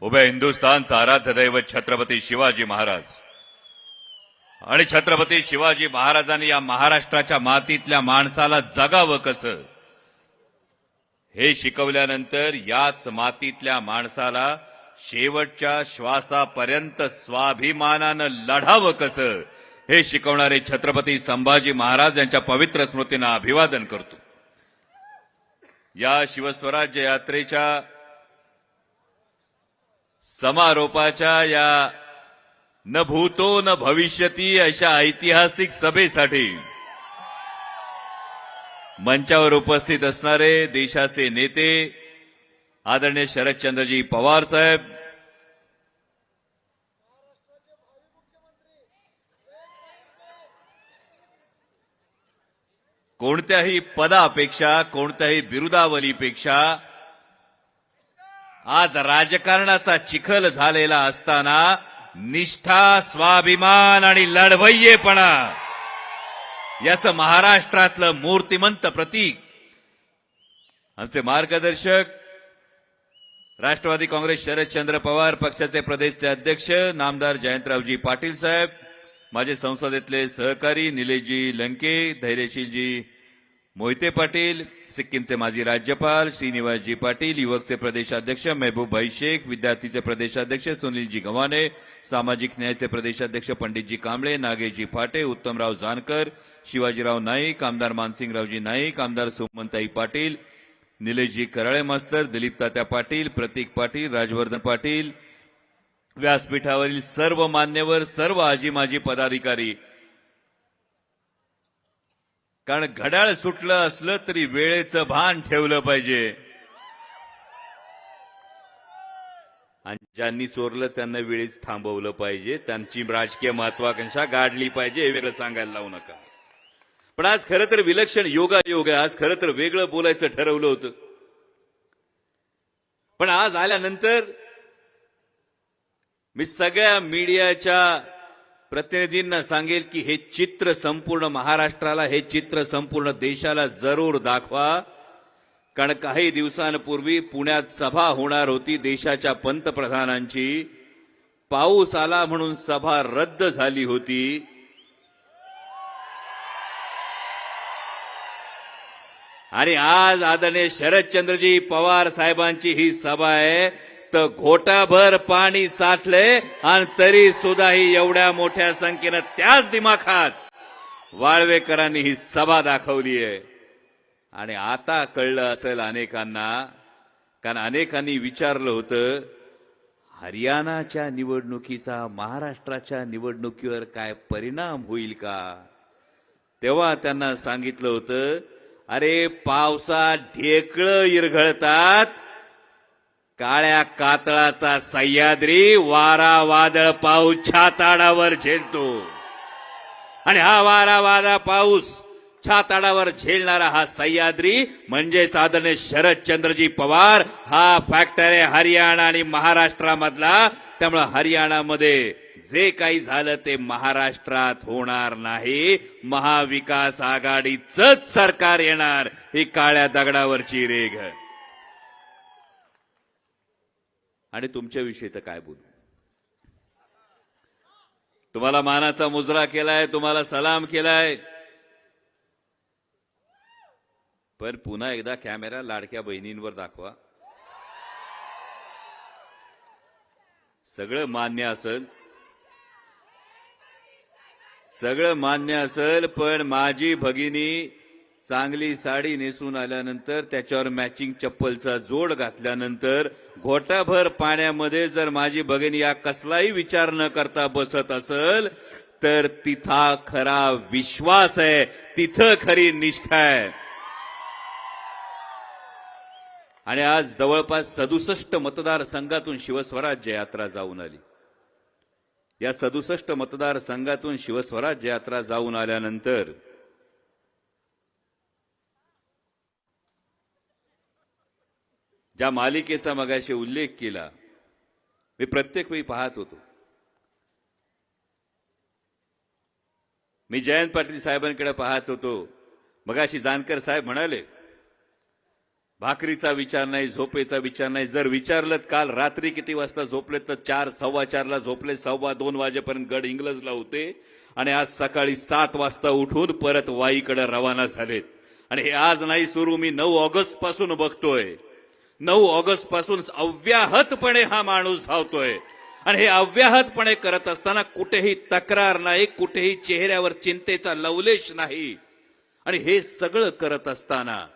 उभ्या हिंदुस्थानचा आराध्य दैवत छत्रपती शिवाजी महाराज आणि छत्रपती शिवाजी महाराजांनी या महाराष्ट्राच्या मातीतल्या माणसाला जगावं कसं हे शिकवल्यानंतर याच मातीतल्या माणसाला शेवटच्या श्वासापर्यंत स्वाभिमानानं लढावं कसं हे शिकवणारे छत्रपती संभाजी महाराज यांच्या पवित्र स्मृतींना अभिवादन करतो। या शिवस्वराज्य यात्रेच्या समारोपाच्या या न भूतो न भविष्यती अशा ऐतिहासिक सभेसाठी मंचावर उपस्थित असणारे देशाचे नेते आदरणीय शरदचंद्रजी पवार साहेब, कोणत्याही पदापेक्षा कोणत्याही बिरुदावलीपेक्षा आज राजकारणाचा चिखल झालेला असताना निष्ठा, स्वाभिमान आणि लढवय्येपणा याचं महाराष्ट्रातलं मूर्तिमंत प्रतीक आमचे मार्गदर्शक राष्ट्रवादी काँग्रेस शरदचंद्र पवार पक्षाचे प्रदेशचे अध्यक्ष नामदार जयंतरावजी पाटील साहेब, माझे संसदेतले सहकारी निलेशजी लंके, धैर्यशीलजी मोहिते पाटील, सिक्कीमचे माजी राज्यपाल श्रीनिवासजी पाटील, युवकचे प्रदेशाध्यक्ष महबूबभाई शेख, विद्यार्थीचे प्रदेशाध्यक्ष सुनीलजी गव्हाणे, सामाजिक न्यायाचे प्रदेशाध्यक्ष पंडितजी कांबळे, नागेशजी फाटे, उत्तमराव जानकर, शिवाजीराव नाईक, आमदार मानसिंगरावजी नाईक, आमदार सुमनताई पाटील, निलेशजी कराळे मास्तर, दिलीप तात्या पाटील, प्रतीक पाटील, राजवर्धन पाटील, व्यासपीठावरील सर्व मान्यवर, सर्व आजी माजी पदाधिकारी, कारण घड्याळ सुटलं असलं तरी वेळेचं भान ठेवलं पाहिजे आणि ज्यांनी चोरलं त्यांना वेळीच थांबवलं पाहिजे, त्यांची राजकीय महत्वाकांक्षा गाडली पाहिजे, हे वेगळं सांगायला लावू नका। पण आज खरं तर विलक्षण योगायोग आहे। आज खरं तर वेगळं बोलायचं ठरवलं होतं, पण आज आल्यानंतर मी सगळ्या मीडियाच्या प्रतिनिधींना सांगेल की हे चित्र संपूर्ण महाराष्ट्राला, हे चित्र संपूर्ण देशाला जरूर दाखवा, कारण काही दिवसांपूर्वी पुण्यात सभा होणार होती देशाच्या पंतप्रधानांची, पाऊस आला म्हणून सभा रद्द झाली होती आणि आज आदरणीय शरदचंद्रजी पवार साहेबांची ही सभा आहे, तर घोटाभर पाणी साठले आणि तरी सुद्धा ही एवढ्या मोठ्या संख्येनं त्याच दिमाखात वाळवेकरांनी ही सभा दाखवली आहे। आणि आता कळलं असेल अनेकांना, कारण अनेकांनी विचारलं होतं हरियाणाच्या निवडणुकीचा महाराष्ट्राच्या निवडणुकीवर काय परिणाम होईल का, तेव्हा त्यांना सांगितलं होतं अरे पावसात ढेकळं इरघळतात, काळ्या कातळाचा सह्याद्री वारा वादळ पाऊस छाताडावर झेलतो आणि हा वारा वादळ पाऊस छाताडावर झेलणारा हा सह्याद्री म्हणजे आदरणीय शरदचंद्रजी पवार हा फॅक्टर आहे हरियाणा आणि महाराष्ट्रामधला। त्यामुळे हरियाणामध्ये जे काही झालं ते महाराष्ट्रात होणार नाही, महाविकास आघाडीचंच सरकार येणार, ही काळ्या दगडावरची रेघ। आणि तुमच्याविषयी तर काय बोलू, तुम्हाला मानाचा मुजरा केलाय, तुम्हाला सलाम केलाय, पण पुन्हा एकदा कॅमेरा लाडक्या बहिणींवर दाखवा। सगळं मान्य असेल, सगळं मान्य असेल, पण माझी भगिनी चांगली साडी नेसून आल्यानंतर त्याच्यावर मॅचिंग चप्पलचा जोड घातल्यानंतर घोटाभर पाण्यामध्ये जर माझी भगिनी या कसलाही विचार न करता बसत असेल तर तिथा खरा विश्वास आहे, तिथं खरी निष्ठा आहे। आणि आज जवळपास 67 मतदारसंघातून शिवस्वराज्य यात्रा जाऊन आली। या 67 मतदारसंघातून शिवस्वराज्य यात्रा जाऊन आल्यानंतर ज्या मालिकेचा मगाशी उल्लेख केला, मी प्रत्येक वेळी पाहत होतो। मी जयंत पाटील साहेबांकडे पाहत होतो, मगाशी जानकर साहेब म्हणाले भाकरीचा विचार नाही, झोपेचा विचार नाही. जर विचारलं काल रात्री किती वाजता झोपले तर 4, 4:15ला झोपले, 2:15 वाजेपर्यंत गड इंग्लजला होते आणि आज सकाळी 7 वाजता उठून परत वाईकडे रवाना झालेत. आणि हे आज नाही सुरू, मी 9 ऑगस्ट पासून बघतोय. 9 ऑगस्ट पासून अव्याहतपणे हा माणूस धावतोय आणि हे अव्याहतपणे करत असताना कुठेही तक्रार नाही, कुठेही चेहऱ्यावर चिंतेचा लवलेश नाही. आणि हे सगळं करत असताना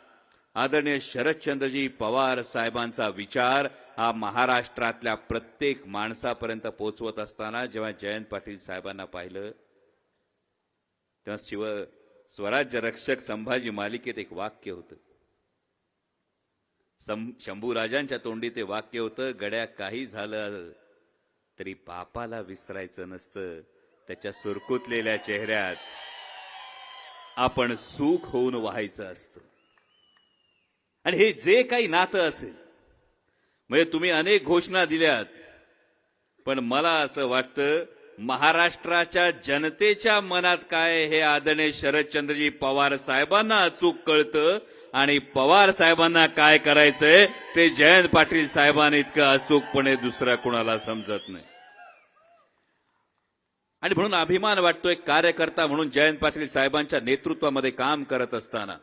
आदरणीय शरदचंद्रजी पवार साहेबांचा विचार हा महाराष्ट्रातल्या प्रत्येक माणसापर्यंत पोहोचवत असताना जेव्हा जयंत पाटील साहेबांना पाहिलं तेव्हा स्वराज्य रक्षक संभाजी मालिकेत एक वाक्य होतं. शंभूराजांच्या तोंडी ते वाक्य होतं, गड्या काही झालं तरी पापाला विसरायचं नसतं, त्याच्या सुरकुतलेल्या चेहऱ्यात आपण सुख होऊन व्हायचं असतं. आणि हे जे काही नातं असेल, म्हणजे तुम्ही अनेक घोषणा दिल्यात, पण मला असं वाटतं महाराष्ट्राच्या जनतेच्या मनात काय हे आदरणीय शरदचंद्रजी पवार साहेबांना अचूक कळतं आणि पवार साहेबांना काय करायचंय ते जयंत पाटील साहेबांनी इतकं अचूकपणे दुसऱ्या कुणाला समजत नाही. आणि म्हणून अभिमान वाटतोय कार्यकर्ता म्हणून जयंत पाटील साहेबांच्या नेतृत्वामध्ये काम करत असताना.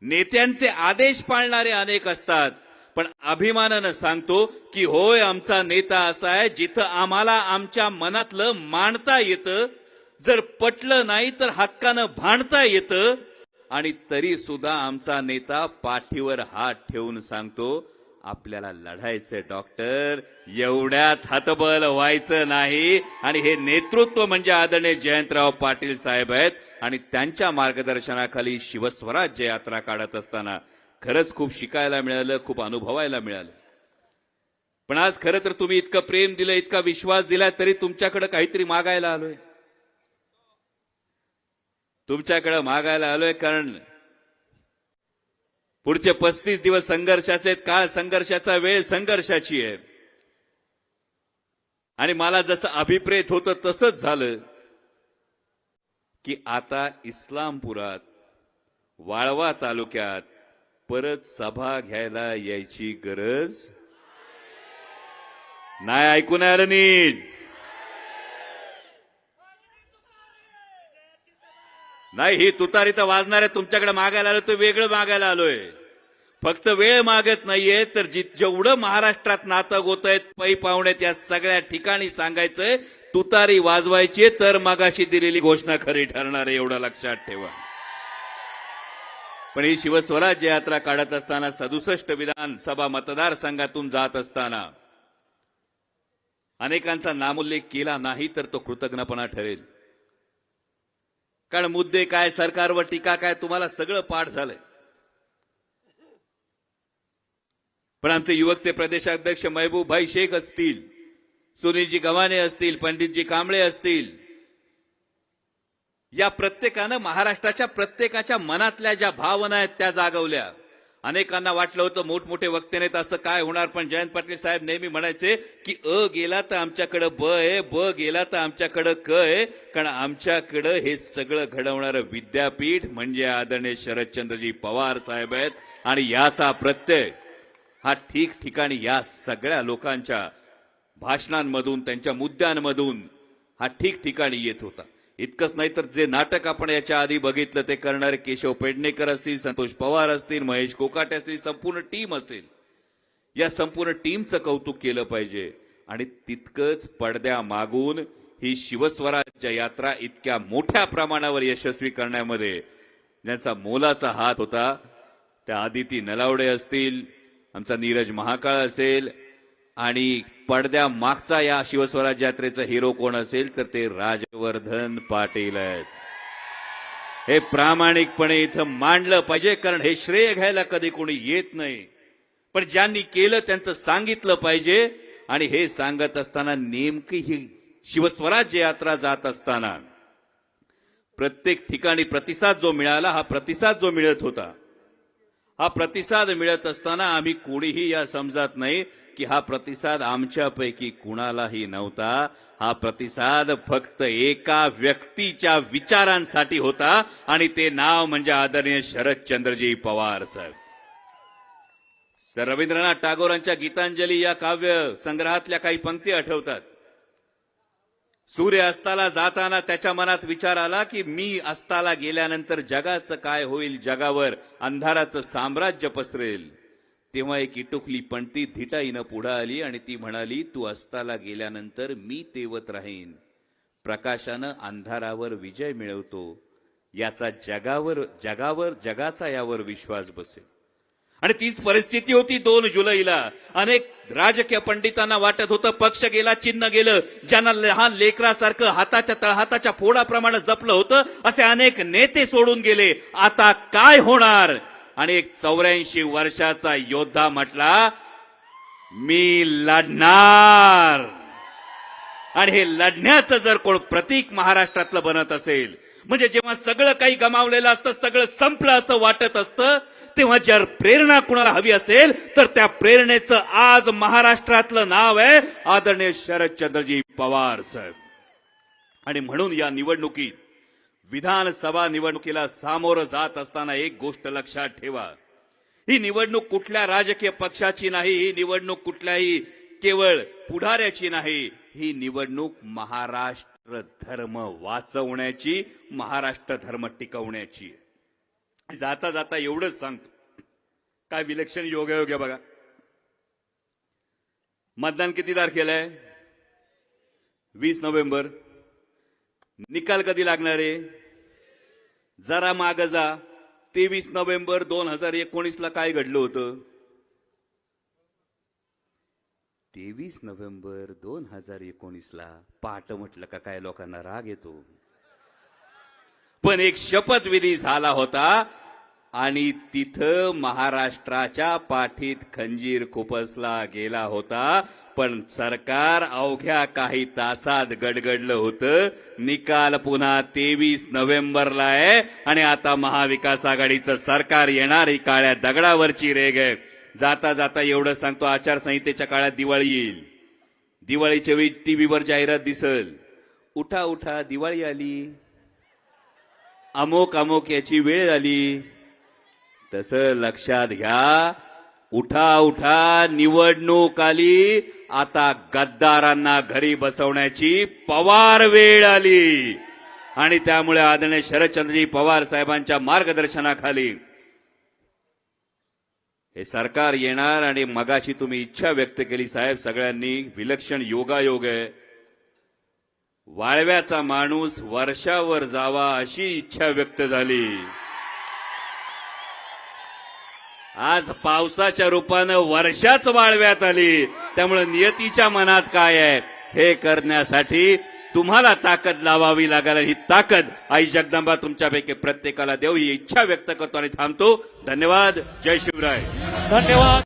नेत्यांचे आदेश पाळणारे अनेक असतात, पण अभिमानानं सांगतो की होय, आमचा नेता असा आहे जिथं आम्हाला आमच्या मनातलं मांडता येतं, जर पटलं नाही तर हक्कानं भांडता येतं. आणि तरी सुद्धा आमचा नेता पाठीवर हात ठेवून सांगतो, आपल्याला लढायचं डॉक्टर, एवढ्यात हतबल व्हायचं नाही. आणि हे नेतृत्व म्हणजे आदरणीय जयंतराव पाटील साहेब आहेत. आणि त्यांच्या मार्गदर्शनाखाली शिवस्वराज्य यात्रा काढत असताना खरंच खूप शिकायला मिळालं, खूप अनुभवायला मिळालं. पण आज खरं तर तुम्ही इतकं प्रेम दिलं, इतका विश्वास दिला, तरी तुमच्याकडे काहीतरी मागायला आलोय. तुमच्याकडे मागायला आलोय कारण पुढचे 35 दिवस संघर्षाचे आहेत. काळ संघर्षाचा, वेळ संघर्षाची आहे. आणि मला जसं अभिप्रेत होतं तसंच झालं की आता इस्लामपुरात, वाळवा तालुक्यात परत सभा घ्यायला यायची गरज नाही. ऐकून आलं नीट? नाही, ही तुतारी तर वाजणार आहे. तुमच्याकडे मागायला आलो तो वेगळं मागायला आलोय. फक्त वेळ मागत नाहीये, तर जेवढं महाराष्ट्रात नातं गोत आहेत, पै पाहुण्यात या सगळ्या ठिकाणी सांगायचंय, तुतारी वाजवायची, तर मागाशी दिलेली घोषणा खरी ठरणार आहे, एवढं लक्षात ठेवा. पण ही शिवस्वराज्य यात्रा काढत असताना 67 विधानसभा मतदारसंघातून जात असताना अनेकांचा नामोल्लेख केला नाही तर तो कृतज्ञपणा ठरेल. कारण मुद्दे काय, सरकारवर टीका काय, तुम्हाला सगळं पाठ झालंय. पण आमचे युवकचे प्रदेशाध्यक्ष महबूबभाई शेख असतील, सुनीलजी गव्हाणे असतील, पंडितजी कांबळे असतील, या प्रत्येकानं महाराष्ट्राच्या प्रत्येकाच्या मनातल्या ज्या भावना आहेत त्या जागवल्या. अनेकांना वाटलं होतं मोठमोठे वक्ते नाहीत, असं काय होणार. पण जयंत पाटील साहेब नेहमी म्हणायचे की अ गेला तर आमच्याकडे ब आहे, ब गेला तर आमच्याकडे क आहे. कारण आमच्याकडे हे सगळं घडवणारं विद्यापीठ म्हणजे आदरणीय शरदचंद्रजी पवार साहेब आहेत. आणि याचा प्रत्यय हा ठिकठिकाणी या सगळ्या लोकांच्या भाषणांमधून, त्यांच्या मुद्द्यांमधून हा ठिकठिकाणी येत होता. इतकंच नाही तर जे नाटक आपण याच्या आधी बघितलं ते करणारे केशव पेडणेकर असतील, संतोष पवार असतील, महेश कोकाटे असतील, संपूर्ण टीम असेल, या संपूर्ण टीमचं कौतुक केलं पाहिजे. आणि तितकंच पडद्या मागून ही शिवस्वराज्य यात्रा इतक्या मोठ्या प्रमाणावर यशस्वी करण्यामध्ये ज्यांचा मोलाचा हात होता त्या आदिती नलावडे असतील, आमचा नीरज महाकाळ असेल, आणि पडद्या मागचा या शिवस्वराज्य यात्रेचा हिरो कोण असेल तर ते राजवर्धन पाटील आहेत. हे प्रामाणिकपणे इथं मांडलं पाहिजे, कारण हे श्रेय घ्यायला कधी कोणी येत नाही, पण ज्यांनी केलं त्यांचं सांगितलं पाहिजे. आणि हे सांगत असताना नेमकी ही शिवस्वराज्य यात्रा जात असताना प्रत्येक ठिकाणी प्रतिसाद जो मिळाला, हा प्रतिसाद जो मिळत होता, हा प्रतिसाद मिळत असताना आम्ही कोणीही या समजत नाही की हा प्रतिसाद आमच्यापैकी कुणालाही नव्हता. हा प्रतिसाद फक्त एका व्यक्तीच्या विचारांसाठी होता आणि ते नाव म्हणजे आदरणीय शरदचंद्रजी पवार साहेब. सर रवींद्रनाथ टागोरांच्या गीतांजली या काव्य संग्रहातल्या काही पंक्ती आठवतात. सूर्य अस्ताला जाताना त्याच्या मनात विचार आला की मी अस्ताला गेल्यानंतर जगाचं काय होईल, जगावर अंधाराचं साम्राज्य पसरेल. तेव्हा एक इटुकली पणती धिटाईनं पुढे आली आणि ती म्हणाली, तू अस्ताला गेल्यानंतर मी तेवत राहीन, प्रकाशानं अंधारावर विजय मिळवतो, याचा जगाचा यावर विश्वास बसेल. आणि तीच परिस्थिती होती 2 जुलैला. अनेक राजकीय पंडितांना वाटत होतं पक्ष गेला, चिन्ह गेलं. ज्यांना लहान लेकरासारखं हाताच्या तळहाताच्या फोडाप्रमाणे जपलं होतं असे अनेक नेते सोडून गेले. आता काय होणार? आणि एक 84 वर्षाचा योद्धा म्हटला, मी लढणार. आणि हे लढण्याचं जर कोण प्रतीक महाराष्ट्रातलं बनत असेल, म्हणजे जेव्हा सगळं काही गमावलेलं असतं, सगळं संपलं असं वाटत असतं, तेव्हा जर प्रेरणा कुणाला हवी असेल तर त्या प्रेरणेचं आज महाराष्ट्रातलं नाव आहे आदरणीय शरदचंद्रजी पवार साहेब. आणि म्हणून या निवडणुकीत, विधानसभा निवडणुकीला सामोरं जात असताना एक गोष्ट लक्षात ठेवा, ही निवडणूक कुठल्या राजकीय पक्षाची नाही, ही निवडणूक कुठल्याही केवळ पुढाऱ्याची नाही, ही निवडणूक महाराष्ट्र धर्म वाचवण्याची, महाराष्ट्र धर्म टिकवण्याची. जाता जाता एवढंच सांगतो, काय विलक्षण योगायोग आहे बघा. मतदान किती तारखेला आहे? 20 नोव्हेंबर. निकाल कधी लागणार आहे? जरा मागं जा. 23 नोव्हेंबर 2019ला काय घडलं होतं? 23 नोव्हेंबर 2019ला पहाट म्हटलं का काय लोकांना राग येतो, पण एक शपथविधी झाला होता आणि तिथं महाराष्ट्राच्या पाठीत खंजीर खुपसला गेला होता. पण सरकार अवघ्या काही तासात गडगडलं होतं. निकाल पुन्हा 23 नोव्हेंबरला आहे आणि आता महाविकास आघाडीचं सरकार येणार. ही काळ्या दगडावरची रेग आहे. जाता जाता एवढं सांगतो, आचारसंहितेच्या काळात दिवाळी येईल. दिवाळीच्या वेळी टीव्हीवर जाहिरात दिसल, उठा उठा दिवाळी आली, अमोक अमोक याची वेळ आली. तसं लक्षात घ्या, उठा उठा निवडणूक आली, आता गद्दारांना घरी बसवण्याची पवार वेळ आली. आणि त्यामुळे आदरणीय शरदचंद्रजी पवार साहेबांच्या मार्गदर्शनाखाली हे सरकार येणार. आणि मगाशी तुम्ही इच्छा व्यक्त केली साहेब सगळ्यांनी, विलक्षण योगायोग आहे. वाळव्याचा माणूस वर्षावर जावा अशी इच्छा व्यक्त झाली. आज पावसाच्या रूपानं वर्षाच वाळव्यात आली. त्यामुळे नियतीच्या मनात काय आहे हे करण्यासाठी तुम्हाला ताकद लावावी लागेल. ही ताकद आई जगदंबा तुमच्यापैकी प्रत्येकाला देऊ, ही इच्छा व्यक्त करतो आणि थांबतो. धन्यवाद. जय शिवराय. धन्यवाद.